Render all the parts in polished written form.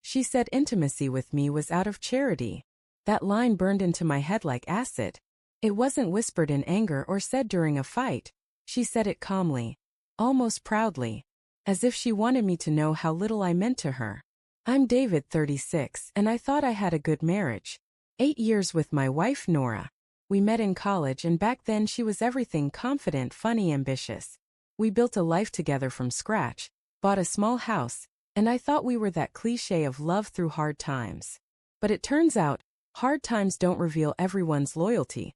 She said intimacy with me was out of charity. That line burned into my head like acid. It wasn't whispered in anger or said during a fight. She said it calmly, almost proudly, as if she wanted me to know how little I meant to her. I'm David, 36, and I thought I had a good marriage. 8 years with my wife Nora. We met in college, and back then she was everything: confident, funny, ambitious. We built a life together from scratch, bought a small house, and I thought we were that cliché of love through hard times. But it turns out, hard times don't reveal everyone's loyalty.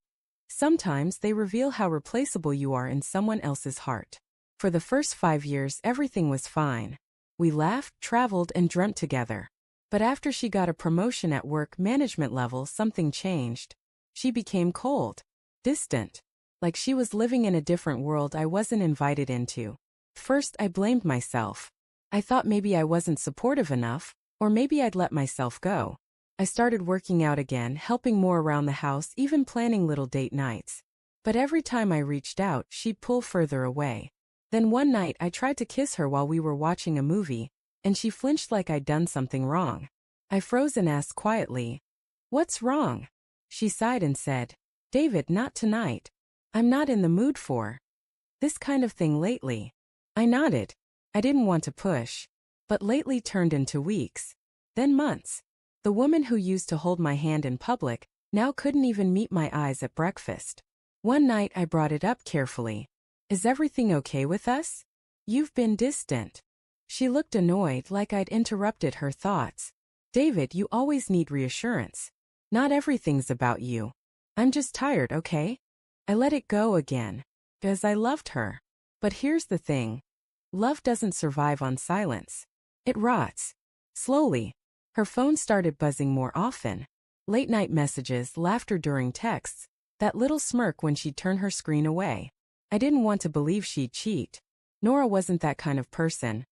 Sometimes they reveal how replaceable you are in someone else's heart. For the first 5 years, everything was fine. We laughed, traveled, and dreamt together. But after she got a promotion at work management level, something changed. She became cold, distant, like she was living in a different world I wasn't invited into. First, I blamed myself. I thought maybe I wasn't supportive enough, or maybe I'd let myself go. I started working out again, helping more around the house, even planning little date nights. But every time I reached out, she'd pull further away. Then one night I tried to kiss her while we were watching a movie, and she flinched like I'd done something wrong. I froze and asked quietly, "What's wrong?" She sighed and said, "David, not tonight. I'm not in the mood for this kind of thing lately." I nodded. I didn't want to push. But lately turned into weeks. Then months. The woman who used to hold my hand in public now couldn't even meet my eyes at breakfast. One night I brought it up carefully. "Is everything okay with us? You've been distant." She looked annoyed, like I'd interrupted her thoughts. "David, you always need reassurance. Not everything's about you. I'm just tired, okay?" I let it go again, because I loved her. But here's the thing. Love doesn't survive on silence. It rots. Slowly. Her phone started buzzing more often. Late-night messages, laughter during texts, that little smirk when she'd turn her screen away. I didn't want to believe she'd cheat. Nora wasn't that kind of person.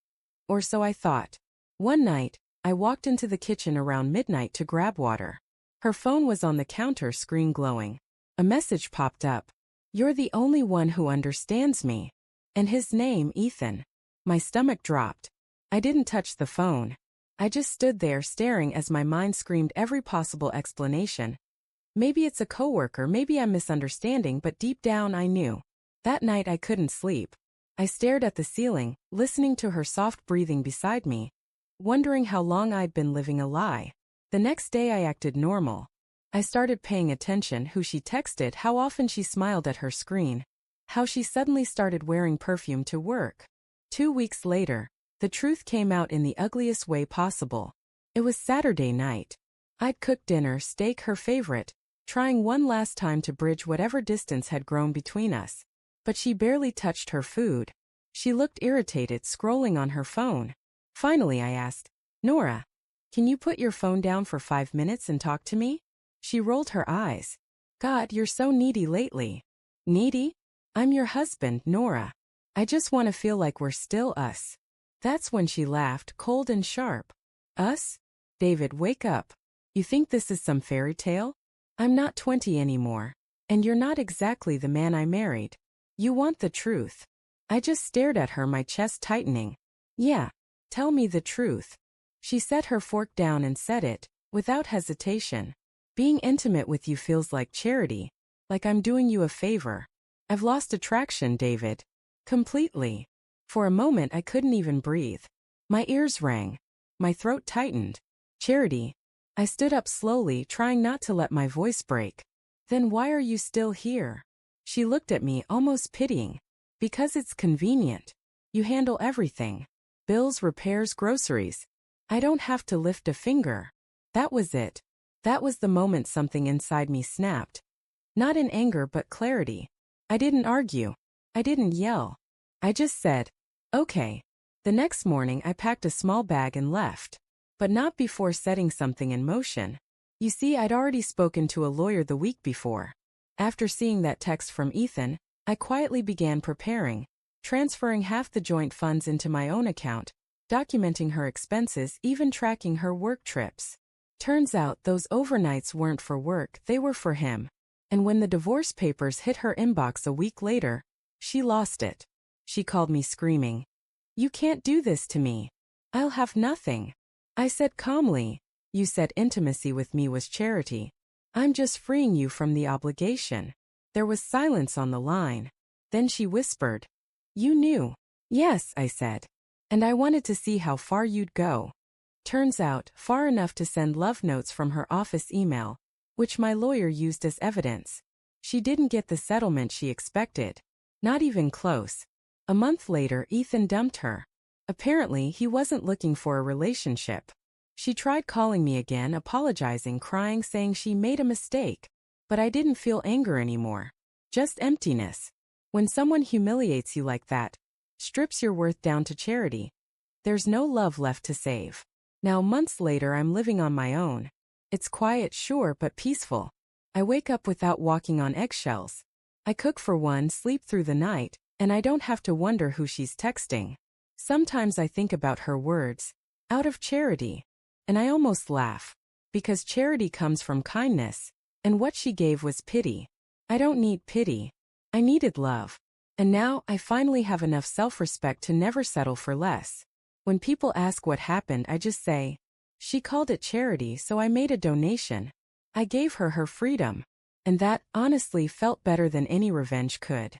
Or so I thought. One night, I walked into the kitchen around midnight to grab water. Her phone was on the counter, screen glowing. A message popped up. "You're the only one who understands me." And his name, Ethan. My stomach dropped. I didn't touch the phone. I just stood there staring as my mind screamed every possible explanation. Maybe it's a coworker, maybe I'm misunderstanding, but deep down I knew. That night I couldn't sleep. I stared at the ceiling, listening to her soft breathing beside me, wondering how long I'd been living a lie. The next day I acted normal. I started paying attention: who she texted, how often she smiled at her screen, how she suddenly started wearing perfume to work. 2 weeks later, the truth came out in the ugliest way possible. It was Saturday night. I'd cooked dinner, steak, her favorite, trying one last time to bridge whatever distance had grown between us. But she barely touched her food. She looked irritated, scrolling on her phone. Finally I asked, "Nora, can you put your phone down for 5 minutes and talk to me?" She rolled her eyes. "God, you're so needy lately." "Needy? I'm your husband, Nora. I just want to feel like we're still us." That's when she laughed, cold and sharp. "Us? David, wake up. You think this is some fairy tale? I'm not 20 anymore. And you're not exactly the man I married. You want the truth." I just stared at her, my chest tightening. "Yeah, tell me the truth." She set her fork down and said it, without hesitation. "Being intimate with you feels like charity, like I'm doing you a favor. I've lost attraction, David. Completely." For a moment I couldn't even breathe. My ears rang. My throat tightened. "Charity." I stood up slowly, trying not to let my voice break. "Then why are you still here?" She looked at me, almost pitying. "Because it's convenient. You handle everything. Bills, repairs, groceries. I don't have to lift a finger." That was it. That was the moment something inside me snapped. Not in anger, but clarity. I didn't argue. I didn't yell. I just said, "Okay." The next morning I packed a small bag and left. But not before setting something in motion. You see, I'd already spoken to a lawyer the week before. After seeing that text from Ethan, I quietly began preparing, transferring half the joint funds into my own account, documenting her expenses, even tracking her work trips. Turns out those overnights weren't for work, they were for him. And when the divorce papers hit her inbox a week later, she lost it. She called me screaming, "You can't do this to me. I'll have nothing." I said calmly. You said intimacy with me was charity. I'm just freeing you from the obligation. There was silence on the line. Then she whispered, you knew. Yes, I said. And I wanted to see how far you'd go. Turns out, far enough to send love notes from her office email, which my lawyer used as evidence. She didn't get the settlement she expected. Not even close. A month later, Ethan dumped her. Apparently, he wasn't looking for a relationship. She tried calling me again, apologizing, crying, saying she made a mistake. But I didn't feel anger anymore. Just emptiness. When someone humiliates you like that, strips your worth down to charity, there's no love left to save. Now, months later, I'm living on my own. It's quiet, sure, but peaceful. I wake up without walking on eggshells. I cook for one, sleep through the night, and I don't have to wonder who she's texting. Sometimes I think about her words, out of charity. And I almost laugh. Because charity comes from kindness, and what she gave was pity. I don't need pity. I needed love. And now I finally have enough self-respect to never settle for less. When people ask what happened, I just say, she called it charity, so I made a donation. I gave her her freedom. And that, honestly, felt better than any revenge could.